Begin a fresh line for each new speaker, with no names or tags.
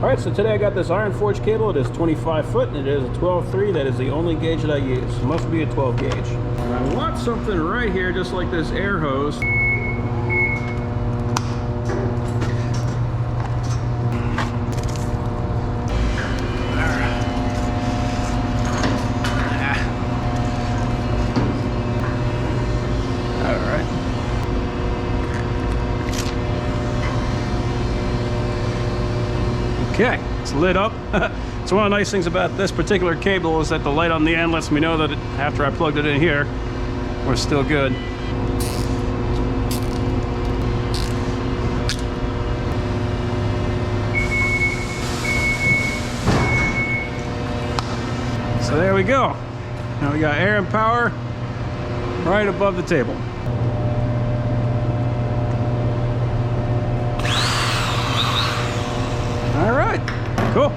Alright, so today I got this Iron Forge cable. It is 25 foot and it is a 12.3. That is the only gauge that I use. It must be a 12 gauge. And I want something right here just like this air hose. Okay, it's lit up. So one of the nice things about this particular cable is that the light on the end lets me know that after I plugged it in here, we're still good. So there we go. Now we got air and power right above the table. All right, cool.